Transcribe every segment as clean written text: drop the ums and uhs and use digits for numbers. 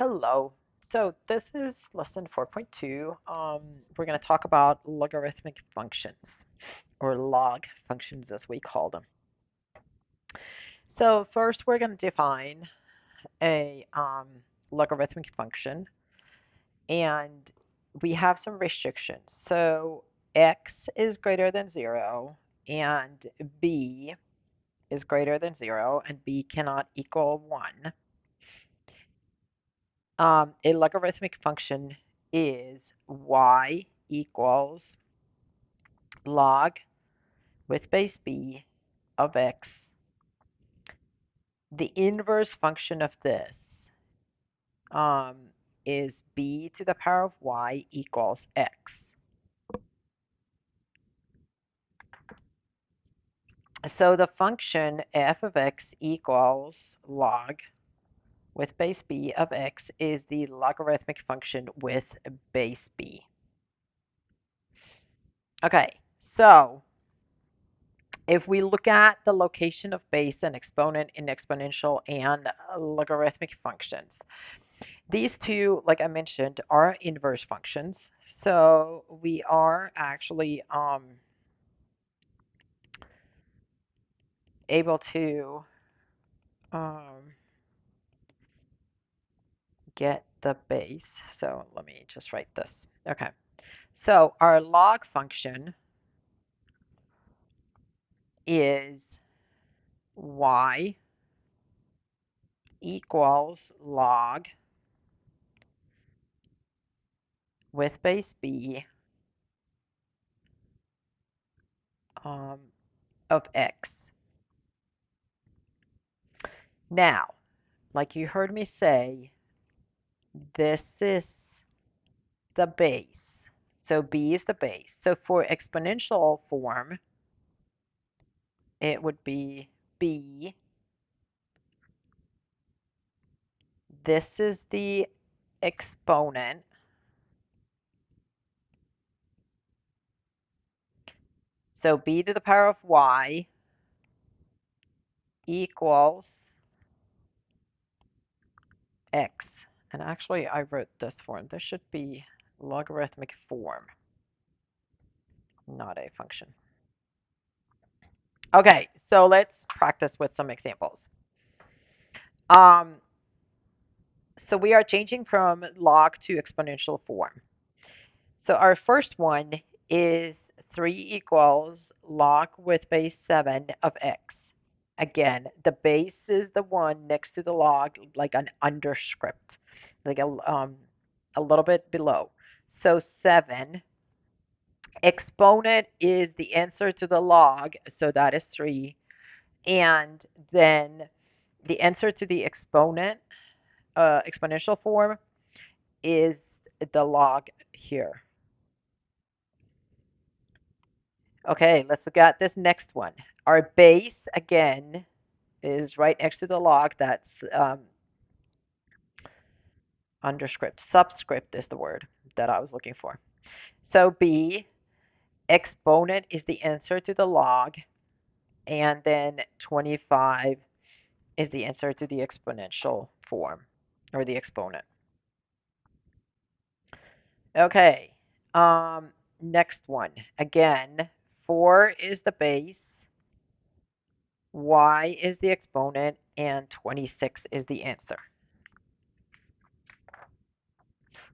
Hello. So this is lesson 4.2. We're going to talk about logarithmic functions, or log functions as we call them. So first we're going to define a logarithmic function, and we have some restrictions. So x is greater than 0, and b is greater than 0, and b cannot equal 1. A logarithmic function is y equals log with base b of x. The inverse function of this um, is b to the power of y equals x. So the function f of x equals log with base b of x is the logarithmic function with base b. Okay, so if we look at the location of base and exponent in exponential and logarithmic functions, these two, like I mentioned, are inverse functions. So we are actually able to um, get the base. So let me just write this. Okay. So our log function is y equals log with base b um, of x. Now, like you heard me say, this is the base. So b is the base. So for exponential form, it would be b. This is the exponent. So b to the power of y equals x. And actually, I wrote this form. This should be logarithmic form, not a function. Okay, so let's practice with some examples. Um, so we are changing from log to exponential form. So our first one is 3 equals log with base 7 of x. Again, the base is the one next to the log, like an underscript, like a little bit below. So 7. Exponent is the answer to the log, so that is 3. And then the answer to the exponent, exponential form, is the log here. Okay, let's look at this next one. Our base, again, is right next to the log. That's underscript. Subscript is the word that I was looking for. So b, exponent is the answer to the log, and then 25 is the answer to the exponential form, or the exponent. Okay, next one. Again, 4 is the base, y is the exponent, and 26 is the answer.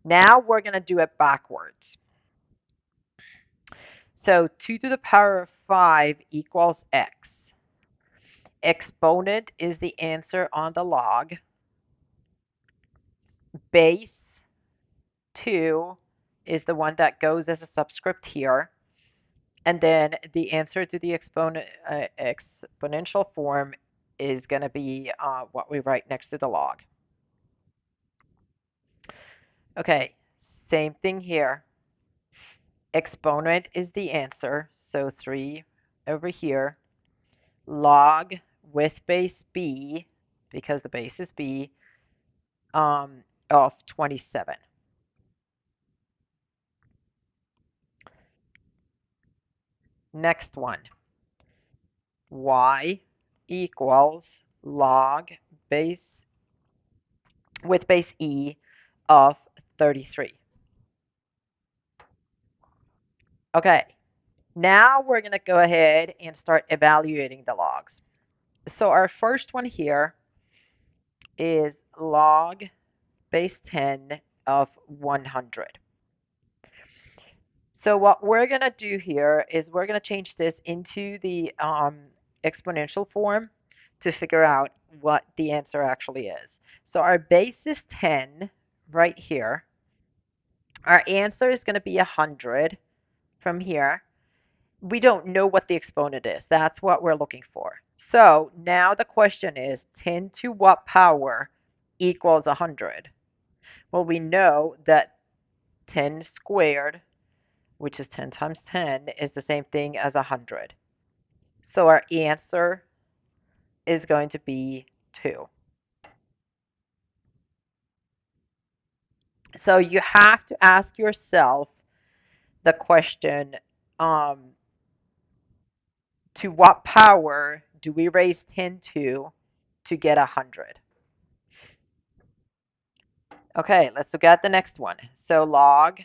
Now we're going to do it backwards. So 2 to the power of 5 equals x. Exponent is the answer on the log. Base 2 is the one that goes as a subscript here. And then the answer to the exponential form is going to be what we write next to the log. Okay, same thing here. Exponent is the answer, so 3 over here. Log with base b, because the base is b, of 27. Next one. Y equals log base with base e of 33. Okay, now we're going to go ahead and start evaluating the logs. So our first one here is log base 10 of 100. So what we're going to do here is we're going to change this into the exponential form to figure out what the answer actually is. So our base is 10 right here. Our answer is going to be 100 from here. We don't know what the exponent is. That's what we're looking for. So now the question is 10 to what power equals 100? Well, we know that 10 squared, which is 10 times 10, is the same thing as 100. So our answer is going to be 2. So you have to ask yourself the question, um, to what power do we raise 10 to get 100? Okay, let's look at the next one. So log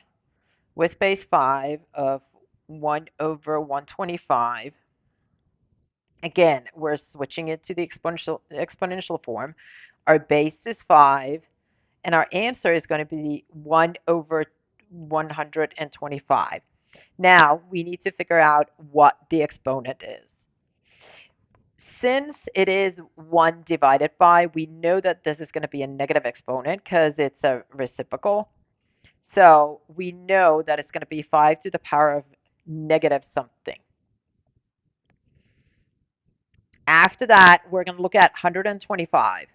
with base 5 of 1 over 125. Again, we're switching it to the exponential form. Our base is 5, and our answer is going to be 1 over 125. Now, we need to figure out what the exponent is. Since it is 1 divided by, we know that this is going to be a negative exponent because it's a reciprocal. So we know that it's going to be 5 to the power of negative something. After that, we're going to look at 125.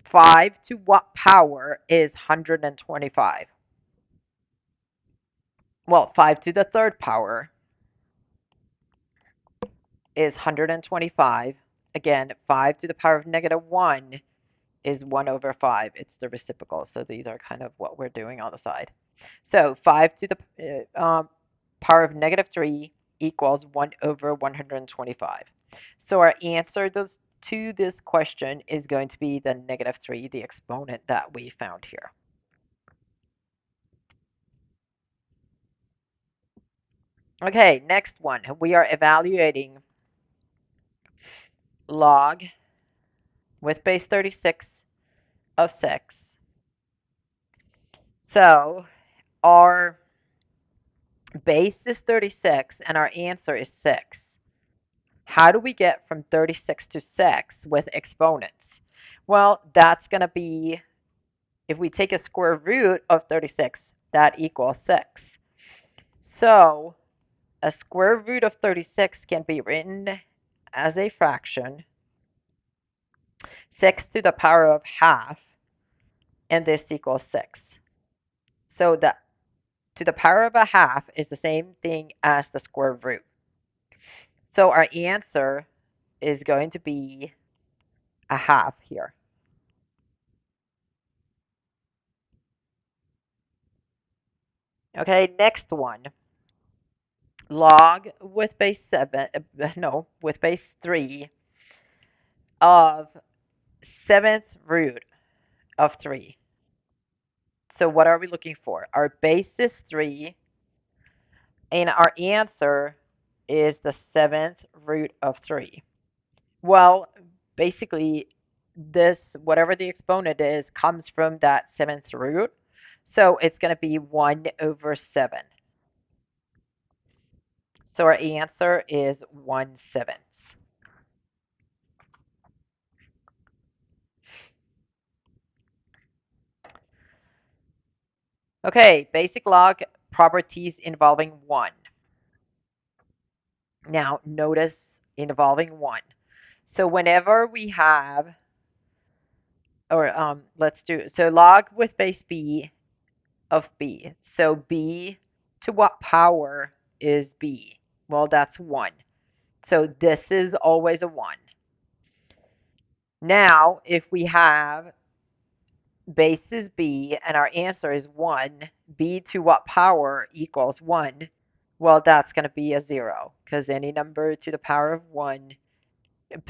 5 to what power is 125? Well, 5 to the third power is 125. Again, 5 to the power of negative 1 is 1 over 5. It's the reciprocal, so these are kind of what we're doing on the side. So 5 to the power of negative 3 equals 1 over 125. So our answer to this question is going to be the negative 3, the exponent that we found here. Okay, next one. We are evaluating log with base 36 of 6. So our base is 36 and our answer is 6. How do we get from 36 to 6 with exponents? Well, that's going to be, if we take a square root of 36, that equals 6. So a square root of 36 can be written as a fraction, 6 to the power of half, and this equals 6. So the to the power of a half is the same thing as the square root. So our answer is going to be a half here. Okay, next one. Log with base 7, no, with base 3 of 7th root of 3. So what are we looking for? Our base is 3, and our answer is the 7th root of 3. Well, basically, this, whatever the exponent is, comes from that 7th root. So it's going to be 1 over 7. So our answer is 1/7. Okay, basic log properties involving 1. Now, notice involving 1. So whenever we have, or let's do, so log with base b of b. So b to what power is b? Well, that's 1. So this is always a 1. Now, if we have base is b and our answer is 1, b to what power equals 1? Well, that's going to be a 0 because any number to the power of 1,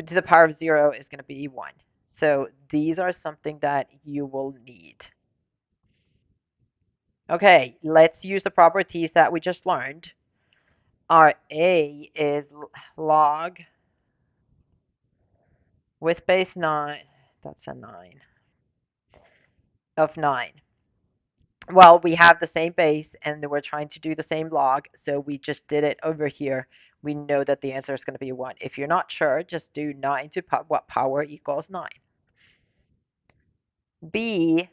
to the power of 0 is going to be 1. So these are something that you will need. Okay, let's use the properties that we just learned. Our A is log with base 9, that's a 9, of 9. Well, we have the same base and we're trying to do the same log, so we just did it over here. We know that the answer is going to be 1. If you're not sure, just do 9 to what power equals 9. B,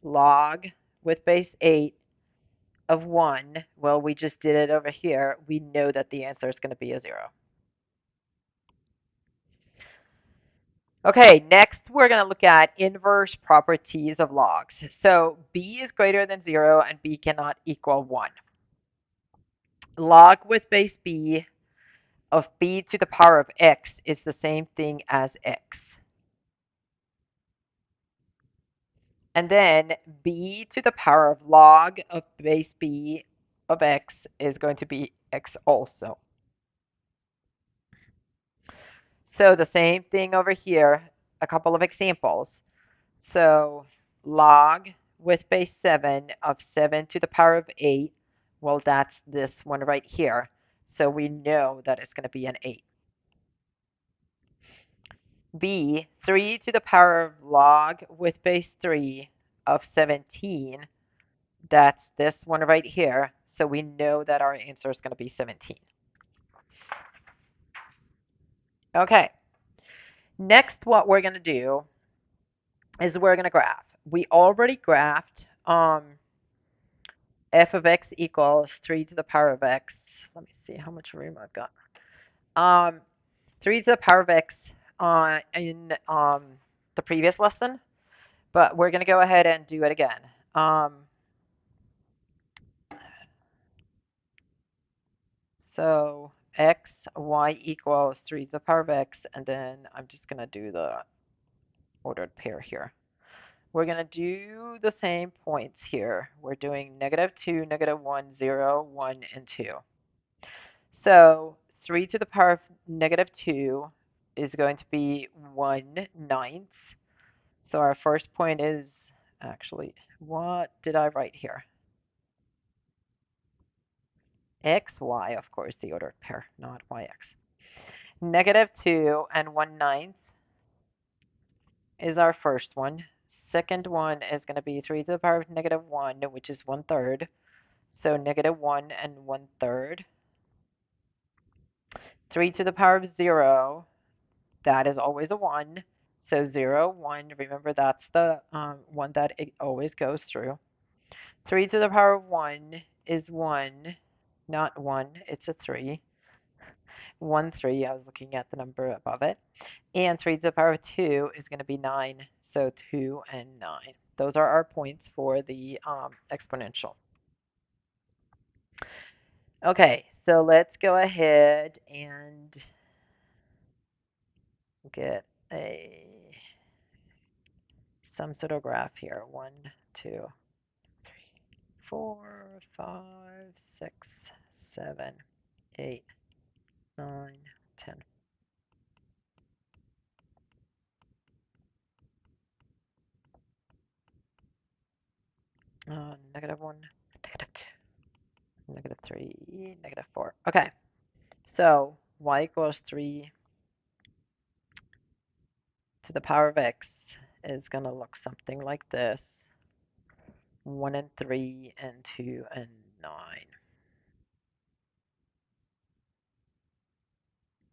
log with base 8 of 1. Well, we just did it over here. We know that the answer is going to be a 0. Okay, next we're going to look at inverse properties of logs. So b is greater than 0 and b cannot equal 1. Log with base b of b to the power of x is the same thing as x. And then b to the power of log of base b of x is going to be x also. So the same thing over here, a couple of examples. So log with base 7 of 7 to the power of 8, well, that's this one right here. So we know that it's going to be an 8. B, 3 to the power of log with base 3 of 17, that's this one right here. So we know that our answer is going to be 17. Okay, next what we're going to do is we're going to graph. We already graphed f of x equals 3 to the power of x. Let me see how much room I've got. 3 to the power of x in the previous lesson, but we're going to go ahead and do it again. So x, y equals 3 to the power of x, and then I'm just going to do the ordered pair here. We're going to do the same points here. We're doing -2, -1, 0, 1, and 2. So 3 to the power of -2 is going to be 1/9. So our first point is, actually, what did I write here? X, y, of course, the ordered pair, not yx. -2 and 1/9 is our first one. Second one is going to be 3 to the power of -1, which is 1/3. So -1 and 1/3. 3 to the power of 0, that is always a 1. So 0, 1, remember that's the one that it always goes through. 3 to the power of 1 is 1, not 1, it's a 3. 1, 3, I was looking at the number above it. And 3 to the power of 2 is going to be 9, so 2 and 9. Those are our points for the exponential. Okay, so let's go ahead and get some sort of graph here. 1, 2, 3, 4, 5, 6, 7, 8, 9, 10. -1, -2, -3, -4. Okay, so y equals 3 to the power of x is going to look something like this. 1 and 3 and 2 and 9.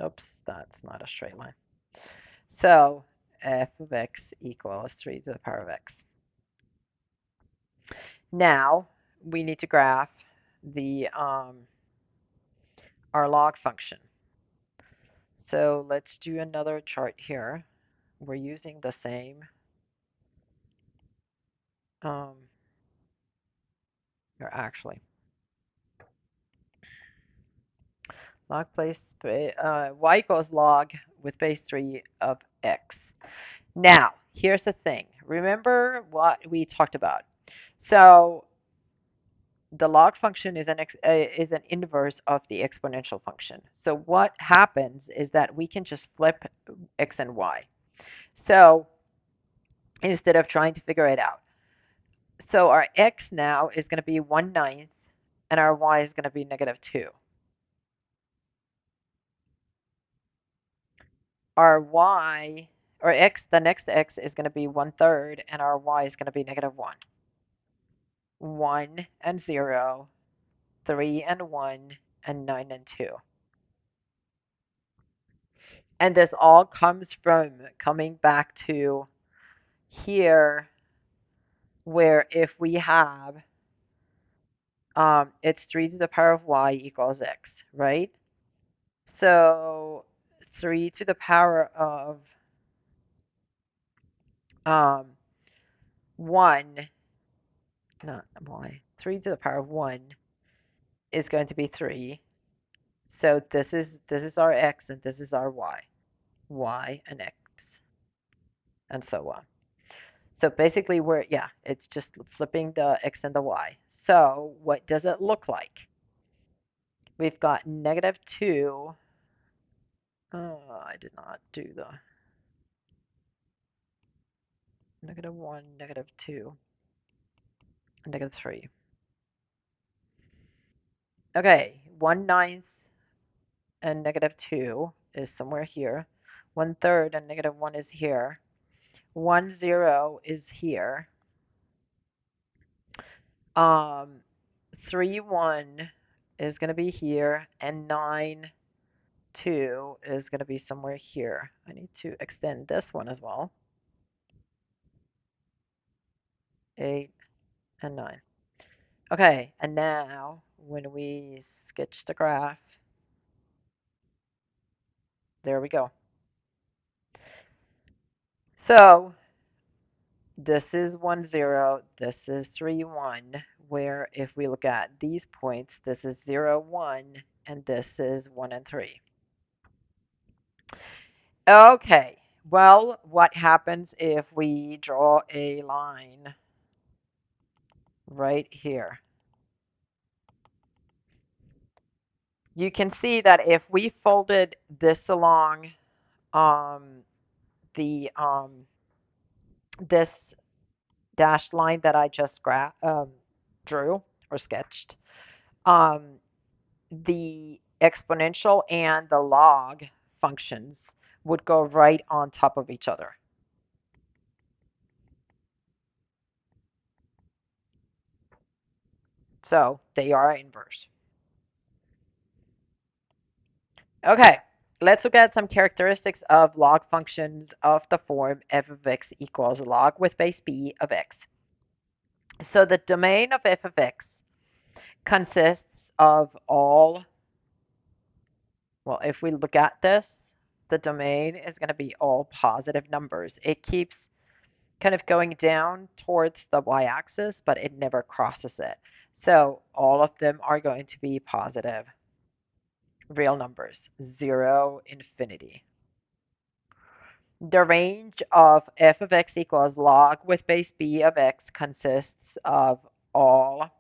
Oops, that's not a straight line. So f of x equals 3 to the power of x. Now we need to graph the our log function. So let's do another chart here. We're using the same or actually log base y equals log with base 3 of x. Now, here's the thing. Remember what we talked about. So the log function is an inverse of the exponential function. So what happens is that we can just flip x and y. So instead of trying to figure it out. So our x now is going to be 1/9, and our y is going to be -2. Our y, or x, the next x is going to be 1/3, and our y is going to be -1. 1 and 0, 3 and 1, and 9 and 2. And this all comes from coming back to here, where if we have, it's 3 to the power of y equals x, right? So 3 to the power of 1, not y, 3 to the power of 1 is going to be 3. So this is our x and this is our y and x, and so on. So basically it's just flipping the x and the y. So what does it look like? We've got -2. Oh, I did not do the -1, -2, and -3. Okay, 1/9 and -2 is somewhere here. 1/3 and -1 is here. 1, 0 is here. 3, 1 is going to be here, and 9, 2 is going to be somewhere here. I need to extend this one as well. 8 and 9. Okay, and now when we sketch the graph, there we go. So this is 1, 0, this is 3, 1, where if we look at these points, this is 0, 1, and this is 1 and 3. Okay, well, what happens if we draw a line right here? You can see that if we folded this along the this dashed line that I just drew or sketched, the exponential and the log functions would go right on top of each other. So they are inverse. Okay, let's look at some characteristics of log functions of the form f of x equals log with base b of x. So the domain of f of x consists of all, well, if we look at this, the domain is going to be all positive numbers. It keeps kind of going down towards the y-axis, but it never crosses it. So all of them are going to be positive real numbers, 0, infinity. The range of f of x equals log with base b of x consists of all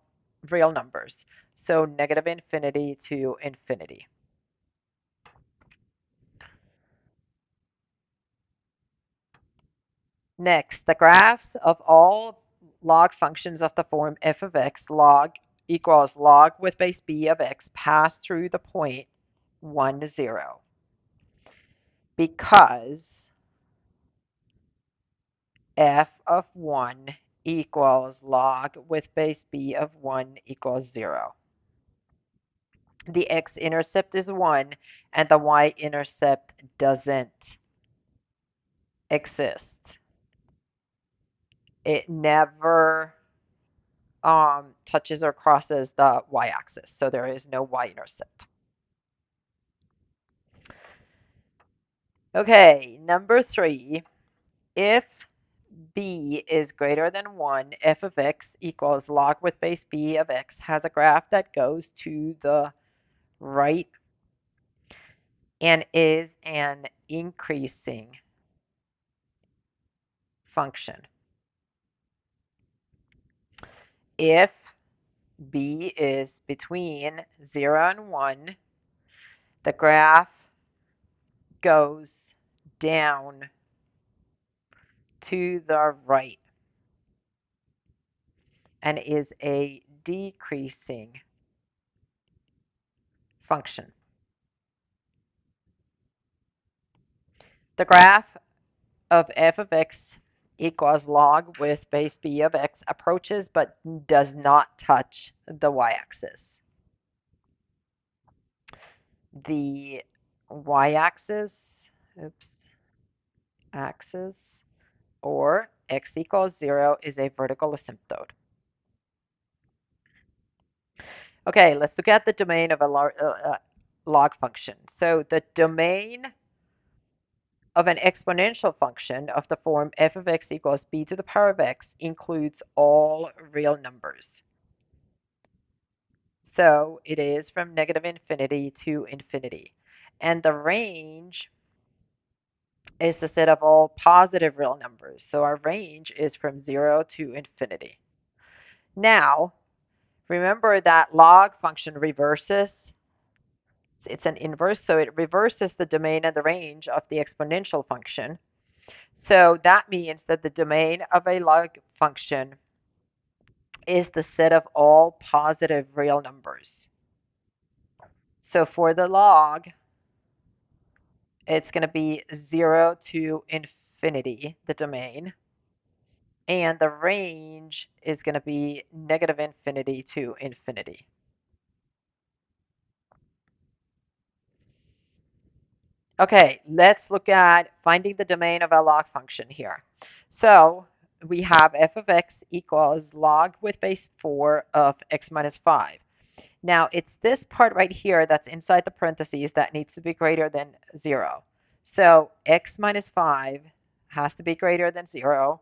real numbers, so -infinity to infinity. Next, the graphs of all log functions of the form f of x log equals log with base b of x pass through the point 1, 0, because f of 1 equals log with base b of 1 equals 0. The x-intercept is 1, and the y-intercept doesn't exist. It never touches or crosses the y-axis, so there is no y-intercept. Okay, number 3, if b is greater than 1, f of x equals log with base b of x has a graph that goes to the right and is an increasing function. If b is between 0 and 1, the graph goes down to the right and is a decreasing function. The graph of f of x equals log with base b of x approaches but does not touch the y-axis. The y-axis, axis, or x equals 0 is a vertical asymptote. Okay, let's look at the domain of a log function. So the domain of an exponential function of the form f of x equals b to the power of x includes all real numbers. So it is from negative infinity to infinity. And the range is the set of all positive real numbers. So our range is from 0 to infinity. Now, remember that log function reverses. It's an inverse, so it reverses the domain and the range of the exponential function. So that means that the domain of a log function is the set of all positive real numbers. So for the log, it's going to be 0 to infinity, the domain. And the range is going to be negative infinity to infinity. Okay, let's look at finding the domain of our log function here. So we have f of x equals log with base 4 of x minus 5. Now it's this part right here that's inside the parentheses that needs to be greater than 0. So x minus 5 has to be greater than 0.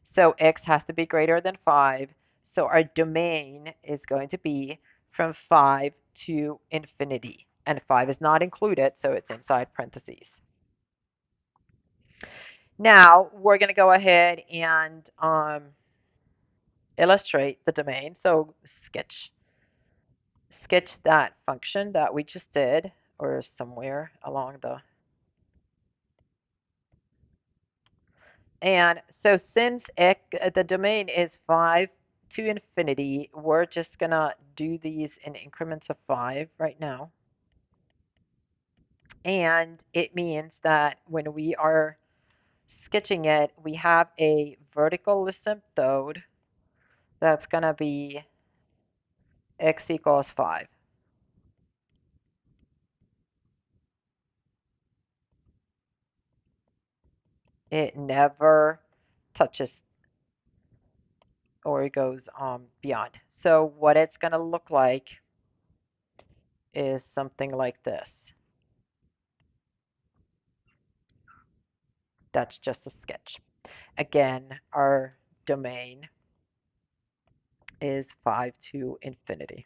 So x has to be greater than 5. So our domain is going to be from 5 to infinity. And 5 is not included, so it's inside parentheses. Now we're going to go ahead and illustrate the domain. So sketch that function that we just did, or somewhere along the. And so since the domain is 5 to infinity, we're just going to do these in increments of 5 right now. And it means that when we are sketching it, we have a vertical asymptote that's going to be x equals 5. It never touches or it goes beyond. So what it's going to look like is something like this. That's just a sketch. Again, our domain is 5 to infinity.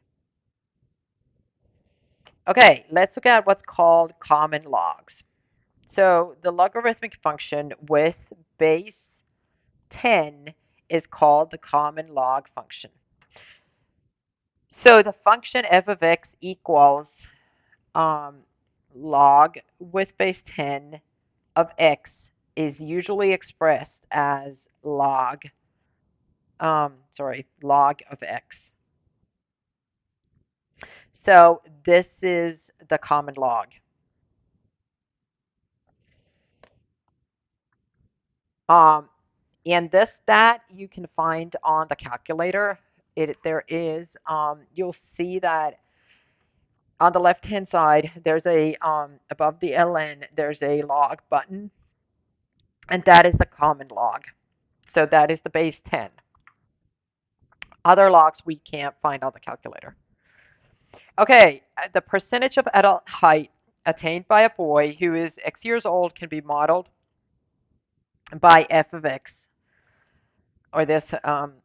Okay, let's look at what's called common logs. So the logarithmic function with base 10 is called the common log function. So the function f of x equals log with base 10 of x is usually expressed as log of x. So this is the common log. And this stat you can find on the calculator. You'll see that on the left-hand side, there's a, above the ln, there's a log button, and that is the common log. So that is the base 10. Other logs we can't find on the calculator. Okay, the percentage of adult height attained by a boy who is x years old can be modeled by f of x, or this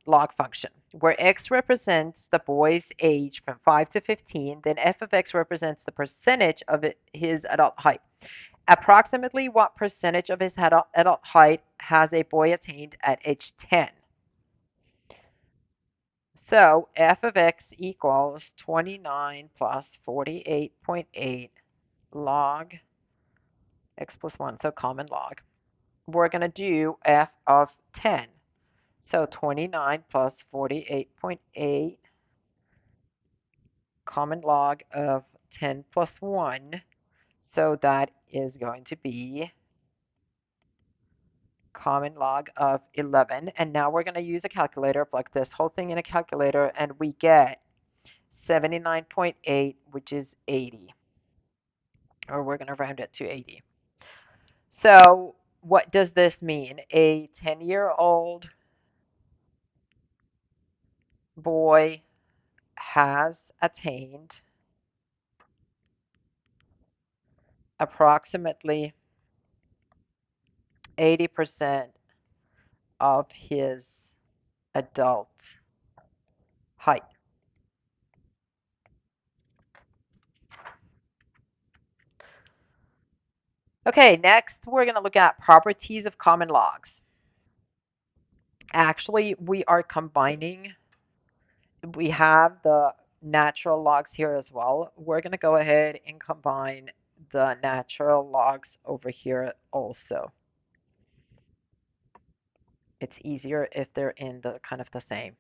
log function, where x represents the boy's age from 5 to 15, then f of x represents the percentage of his adult height. Approximately what percentage of his adult height has a boy attained at age 10? So f of x equals 29 plus 48.8 log x plus 1, so common log. we're going to do f of 10. So 29 plus 48.8 common log of 10 plus 1. So that is going to be common log of 11. And now we're going to use a calculator, plug this whole thing in a calculator, and we get 79.8, which is 80. Or we're going to round it to 80. So what does this mean? A 10-year-old boy has attained approximately 80% of his adult height. Okay, next we're going to look at properties of common logs. Actually, we are combining, we have the natural logs here as well. We're going to go ahead and combine the natural logs over here also. It's easier if they're in the kind of the same.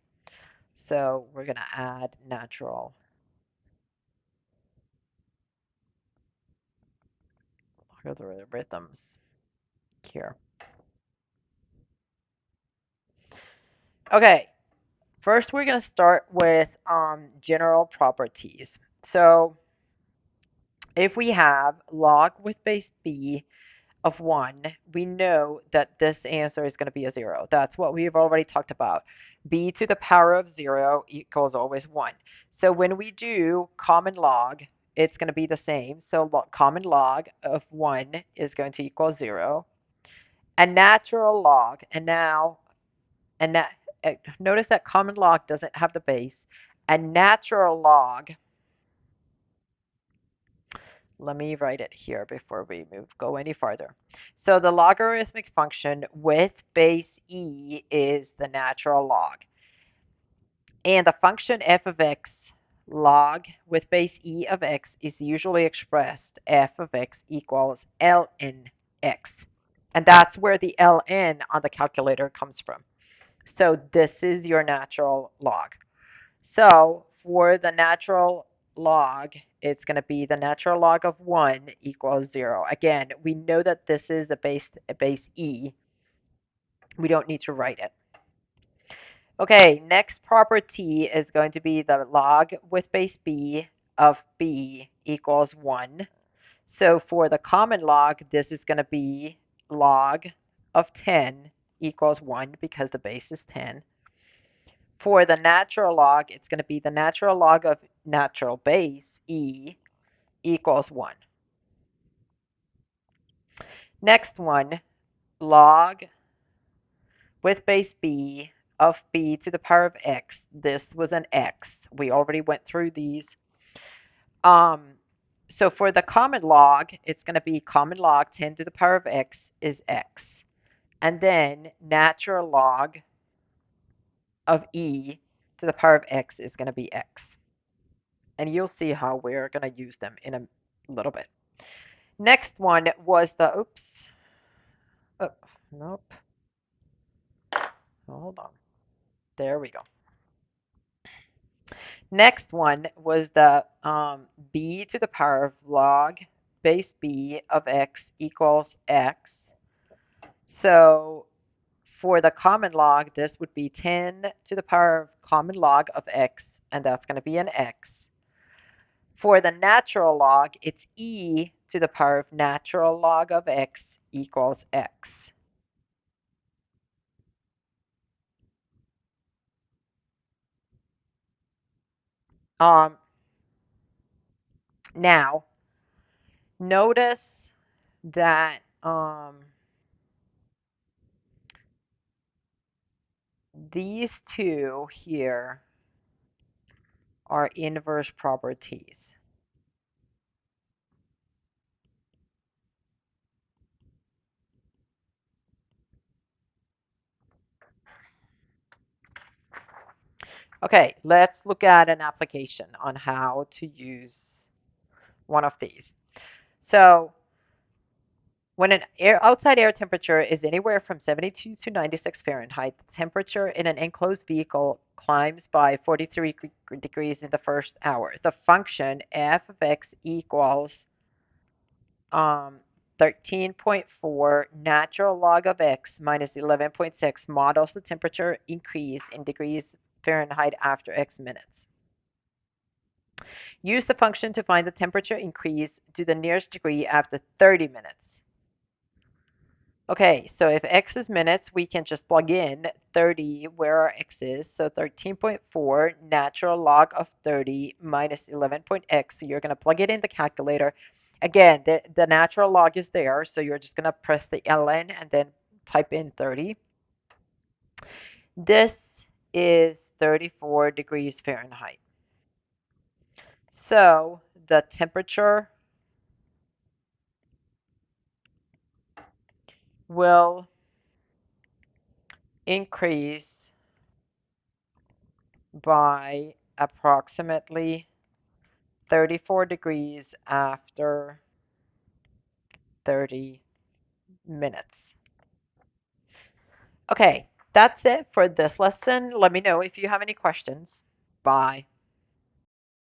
So we're going to add natural logarithms here. Okay, first we're going to start with general properties. So if we have log with base b of 1, we know that this answer is going to be a 0. That's what we've already talked about. B to the power of 0 equals always 1. So when we do common log, it's going to be the same. So common log of 1 is going to equal 0. A natural log, and now, notice that common log doesn't have the base. A natural log, let me write it here before we go any farther. So the logarithmic function with base e is the natural log. And the function f of x log with base e of x is usually expressed f of x equals ln x. And that's where the ln on the calculator comes from. So this is your natural log. So for the natural log, it's going to be the natural log of 1 equals 0. Again, we know that this is a base e. We don't need to write it. Okay, next property is going to be the log with base b of b equals 1. So for the common log, this is going to be log of 10 equals 1 because the base is 10. For the natural log, it's going to be the natural log of natural base, e, equals 1. Next one, log with base b of b to the power of x. This was an x. We already went through these. So for the common log, it's going to be common log 10 to the power of x is x. And then natural log of e to the power of x is going to be x. And you'll see how we're going to use them in a little bit. Next one was the, oops, oh, nope, hold on, there we go. Next one was the b to the power of log base b of x equals x. So for the common log, this would be 10 to the power of common log of x, and that's going to be an x. For the natural log, it's e to the power of natural log of x equals x. Now, notice that these two here are inverse properties. Okay, let's look at an application on how to use one of these. So When an outside air temperature is anywhere from 72 to 96 Fahrenheit, the temperature in an enclosed vehicle climbs by 43 degrees in the first hour. The function f of x equals um, 13.4 natural log of x minus 11.6 models the temperature increase in degrees Fahrenheit after x minutes. Use the function to find the temperature increase to the nearest degree after 30 minutes. Okay, so if x is minutes, we can just plug in 30 where our x is. So 13.4 natural log of 30 minus 11.x. So you're going to plug it in the calculator. Again, the natural log is there, so you're just going to press the ln and then type in 30. This is 34 degrees Fahrenheit. So the temperature will increase by approximately 34 degrees after 30 minutes. Okay, that's it for this lesson. Let me know if you have any questions. Bye.